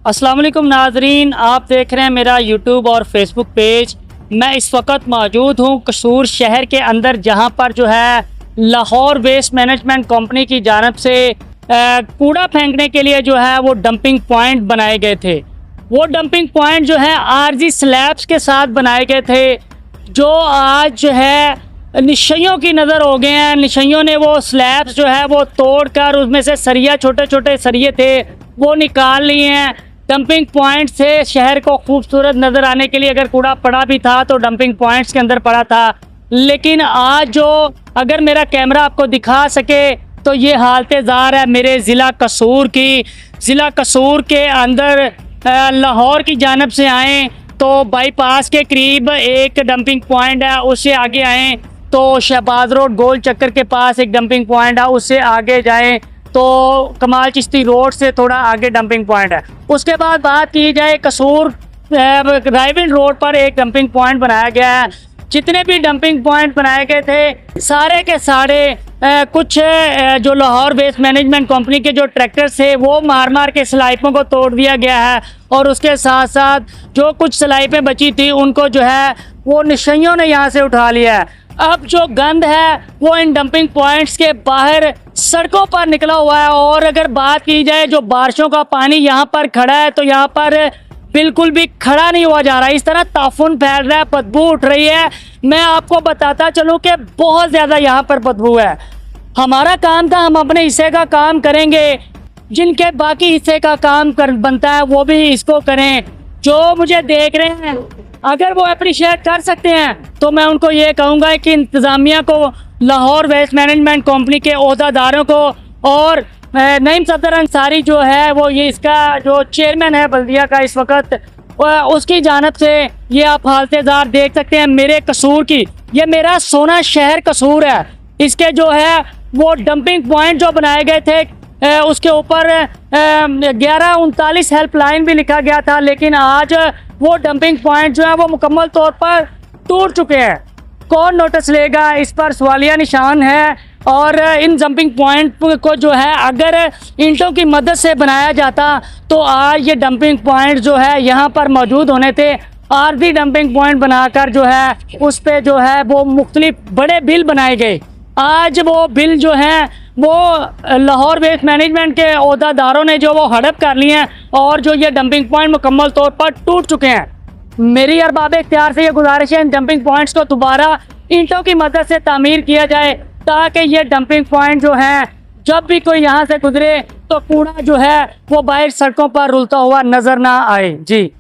अस्सलाम वालेकुम नाजरीन, आप देख रहे हैं मेरा यूट्यूब और फेसबुक पेज। मैं इस वक्त मौजूद हूँ कसूर शहर के अंदर, जहाँ पर जो है लाहौर वेस्ट मैनेजमेंट कंपनी की जानब से कूड़ा फेंकने के लिए जो है वो डंपिंग पॉइंट बनाए गए थे। वो डंपिंग पॉइंट जो है आरजी स्लैब्स के साथ बनाए गए थे, जो आज जो है निशइयों की नज़र हो गए हैं। निशइयों ने वो स्लैब्स जो है वो तोड़कर उसमें से सरिया, छोटे छोटे सरिये थे, वो निकाल लिए हैं। डंपिंग पॉइंट से शहर को खूबसूरत नज़र आने के लिए अगर कूड़ा पड़ा भी था तो डंपिंग पॉइंट्स के अंदर पड़ा था। लेकिन आज जो अगर मेरा कैमरा आपको दिखा सके तो ये हालत ज़ार है मेरे ज़िला कसूर की। ज़िला कसूर के अंदर लाहौर की जानब से आएँ तो बाईपास के करीब एक डंपिंग पॉइंट है, उससे आगे आएँ तो शहबाज रोड गोल चक्कर के पास एक डंपिंग पॉइंट है, उससे आगे जाएं तो कमाल चिश्ती रोड से थोड़ा आगे डंपिंग पॉइंट है। उसके बाद बात की जाए कसूर राइविंड रोड पर एक डंपिंग पॉइंट बनाया गया है। जितने भी डंपिंग पॉइंट बनाए गए थे सारे के सारे कुछ जो लाहौर वेस्ट मैनेजमेंट कंपनी के जो ट्रैक्टर थे वो मार मार के स्लाइपों को तोड़ दिया गया है, और उसके साथ साथ जो कुछ स्लाइपें बची थी उनको जो है वो निशइयों ने यहाँ से उठा लिया है। अब जो गंद है वो इन डंपिंग पॉइंट्स के बाहर सड़कों पर निकला हुआ है। और अगर बात की जाए जो बारिशों का पानी यहाँ पर खड़ा है तो यहाँ पर बिल्कुल भी खड़ा नहीं हुआ जा रहा है। इस तरह ताफुन फैल रहा है, बदबू उठ रही है। मैं आपको बताता चलूँ कि बहुत ज़्यादा यहाँ पर बदबू है। हमारा काम था, हम अपने हिस्से का काम करेंगे, जिनके बाकी हिस्से का काम बनता है वो भी इसको करें। जो मुझे देख रहे हैं अगर वो अप्रिशिएट कर सकते हैं तो मैं उनको ये कहूँगा कि इंतज़ामिया को, लाहौर वेस्ट मैनेजमेंट कंपनी के ओहदेदारों को और नईम सफदर अंसारी जो है वो ये इसका जो चेयरमैन है बल्दिया का इस वक्त, उसकी जानब से ये आप हालत-ए-ज़ार देख सकते हैं मेरे कसूर की। ये मेरा सोना शहर कसूर है। इसके जो है वो डंपिंग पॉइंट जो बनाए गए थे उसके ऊपर 1139 हेल्पलाइन भी लिखा गया था, लेकिन आज वो डंपिंग पॉइंट जो है वो मुकम्मल तौर पर टूट चुके हैं। कौन नोटिस लेगा, इस पर सवालिया निशान है। और इन डंपिंग पॉइंट को जो है अगर ईंटों की मदद से बनाया जाता तो आज ये डंपिंग पॉइंट जो है यहाँ पर मौजूद होने थे। आरजी डंपिंग पॉइंट बनाकर जो है उस पर जो है वो मुख्तलिफ बड़े बिल बनाए गए। आज वो बिल जो हैं वो लाहौर वेस्ट मैनेजमेंट के ओहदेदारों ने जो वो हड़प कर लिए हैं और जो ये डंपिंग पॉइंट मुकम्मल तौर पर टूट चुके हैं। मेरी अरबाब इख्तियार से ये गुजारिश है इन डंपिंग पॉइंट्स को दोबारा ईंटों की मदद से तामीर किया जाए, ताकि ये डंपिंग पॉइंट जो हैं जब भी कोई यहाँ से गुजरे तो कूड़ा जो है वो बाहर सड़कों पर रुलता हुआ नज़र ना आए। जी।